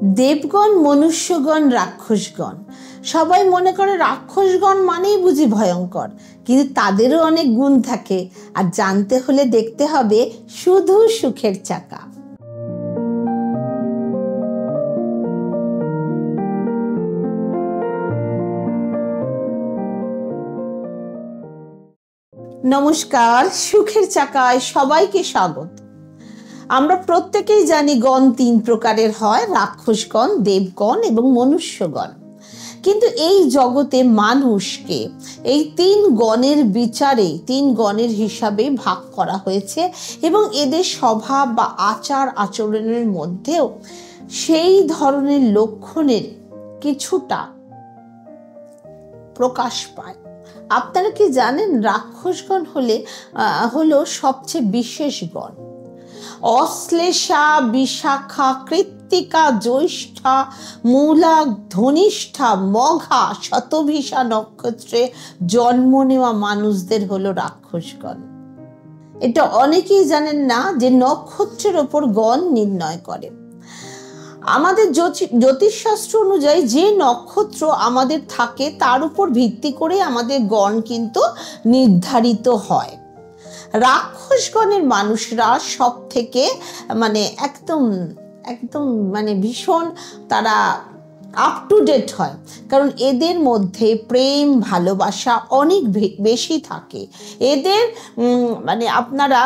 দেবগণ, মনুষ্যগণ, রাক্ষসগণ। সবাই মনে করে রাক্ষসগণ মানেই বুঝি ভয়ঙ্কর, কিন্তু তাদেরও অনেক গুণ থাকে। আর জানতে হলে দেখতে হবে শুধু সুখের চাকা। নমস্কার, সুখের চাকায় সবাইকে স্বাগত। আমরা প্রত্যেকেই জানি গণ তিন প্রকারের হয়, রাক্ষসগণ, দেবগণ এবং মনুষ্যগণ। কিন্তু এই জগতে মানুষকে এই তিন গণের বিচারে, তিন গণের হিসাবে ভাগ করা হয়েছে এবং এদের স্বভাব বা আচার আচরণের মধ্যেও সেই ধরনের লক্ষণের কিছুটা প্রকাশ পায়। আপনারা কি জানেন, রাক্ষসগণ হলো সবচেয়ে বিশেষ গণ। অশ্লেষা, বিশাখা, কৃত্তিকা, জ্যৈষ্ঠা, মূলা, ধনিষ্ঠা, মঘা, শতভিষা নক্ষত্রে জন্ম নেওয়া মানুষদের হলো রাক্ষসগণ। এটা অনেকেই জানেন না যে নক্ষত্রের ওপর গণ নির্ণয় করে। আমাদের জ্যোতিষশাস্ত্র অনুযায়ী যে নক্ষত্র আমাদের থাকে তার উপর ভিত্তি করে আমাদের গণ কিন্তু নির্ধারিত হয়। রাক্ষসগণের মানুষরা সব থেকে একদম ভীষণ তারা আপ টু ডেট হয়, কারণ এদের মধ্যে প্রেম ভালোবাসা অনেক বেশি থাকে। এদের আপনারা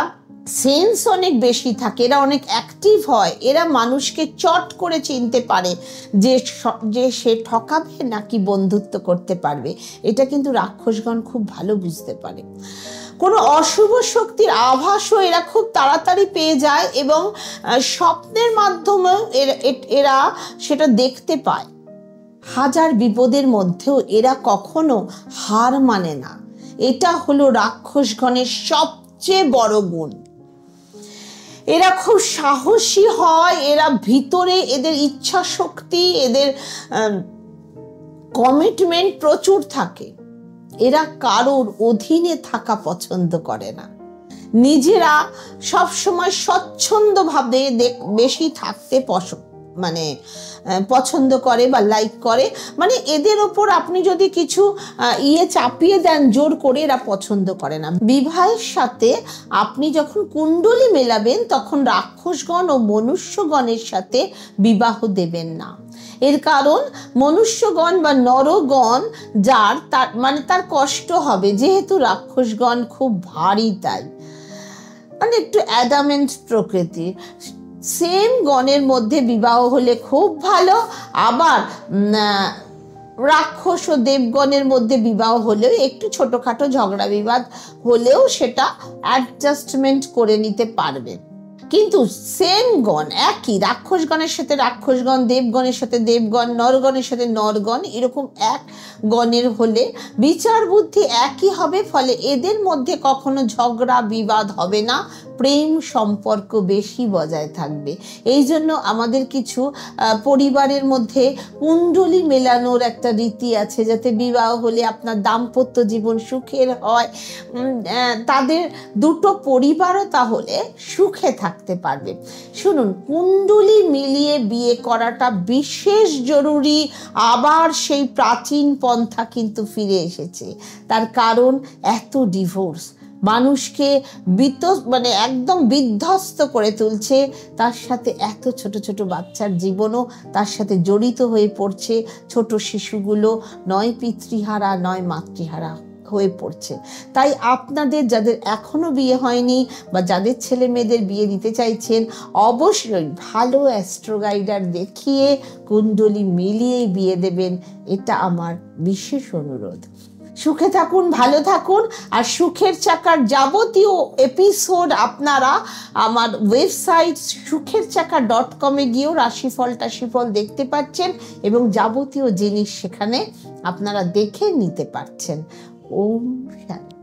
সেন্স অনেক বেশি থাকে, এরা অনেক অ্যাক্টিভ হয়। এরা মানুষকে চট করে চিনতে পারে যে সে ঠকাবে নাকি বন্ধুত্ব করতে পারবে। এটা কিন্তু রাক্ষসগণ খুব ভালো বুঝতে পারে। কোনো অশুভ শক্তির আভাসও এরা খুব তাড়াতাড়ি পেয়ে যায় এবং স্বপ্নের মাধ্যমে এরা সেটা দেখতে পায়। হাজার বিপদের মধ্যেও এরা কখনো হার মানে না। এটা হলো রাক্ষসগণের সবচেয়ে বড় গুণ। এরা খুব সাহসী হয়। এরা ভিতরে এদের ইচ্ছা শক্তি, এদের কমিটমেন্ট প্রচুর থাকে। এরা কারোর অধীনে থাকা পছন্দ করে না। নিজেরা সবসময় স্বচ্ছন্দভাবে বেশি থাকতে পছন্দ করে বা লাইক করে। এদের ওপর আপনি যদি কিছু চাপিয়ে দেন জোর করে, এরা পছন্দ করে না। বিবাহের সাথে আপনি যখন কুণ্ডলী মেলাবেন তখন রাক্ষসগণ ও মনুষ্যগণের সাথে বিবাহ দেবেন না। এর কারণ মনুষ্যগণ বা নরগণ তার কষ্ট হবে, যেহেতু রাক্ষসগণ খুব ভারী, তাই একটু অ্যাডামেন্ট প্রকৃতির। সেম গণের মধ্যে বিবাহ হলে খুব ভালো, আবার রাক্ষস ও দেবগণের মধ্যে বিবাহ হলেও একটু ছোটখাটো ঝগড়া বিবাদ হলেও সেটা অ্যাডজাস্টমেন্ট করে নিতে পারবে। কিন্তু সেম গণ একই, রাক্ষসগণের সাথে রাক্ষসগণ, দেবগণের সাথে দেবগণ, নরগণের সাথে নরগণ, এরকম এক গণের হলে বিচার বুদ্ধি একই হবে। ফলে এদের মধ্যে কখনো ঝগড়া বিবাদ হবে না, প্রেম সম্পর্ক বেশি বজায় থাকবে। এই জন্য আমাদের কিছু পরিবারের মধ্যে কুণ্ডলী মেলানোর একটা রীতি আছে, যাতে বিবাহ হলে আপনার দাম্পত্য জীবন সুখের হয়, তাদের দুটো পরিবারও তাহলে সুখে থাকতে পারবে। শুনুন, কুণ্ডলী মিলিয়ে বিয়ে করাটা বিশেষ জরুরি। আবার সেই প্রাচীন পন্থা কিন্তু ফিরে এসেছে। তার কারণ এত ডিভোর্স মানুষকে একদম বিধ্বস্ত করে তুলছে। তার সাথে এত ছোট ছোট বাচ্চার জীবনও তার সাথে জড়িত হয়ে পড়ছে। ছোট শিশুগুলো নয় পিতৃহারা নয় মাতৃহারা হয়ে পড়ছে। তাই আপনাদের যাদের এখনো বিয়ে হয়নি বা যাদের ছেলে মেয়েদের বিয়ে দিতে চাইছেন, অবশ্যই ভালো অ্যাস্ট্রো গাইডার দেখিয়ে কুণ্ডলী মিলিয়েই বিয়ে দেবেন। এটা আমার বিশেষ অনুরোধ। সুখে থাকুন, ভালো থাকুন। আর সুখের চাকার যাবতীয় এপিসোড আপনারা আমার ওয়েবসাইট sukherchaka.com গিয়েও রাশিফল টাশিফল দেখতে পাচ্ছেন এবং যাবতীয় জিনিস সেখানে আপনারা দেখে নিতে পারছেন। ওম শান্তি।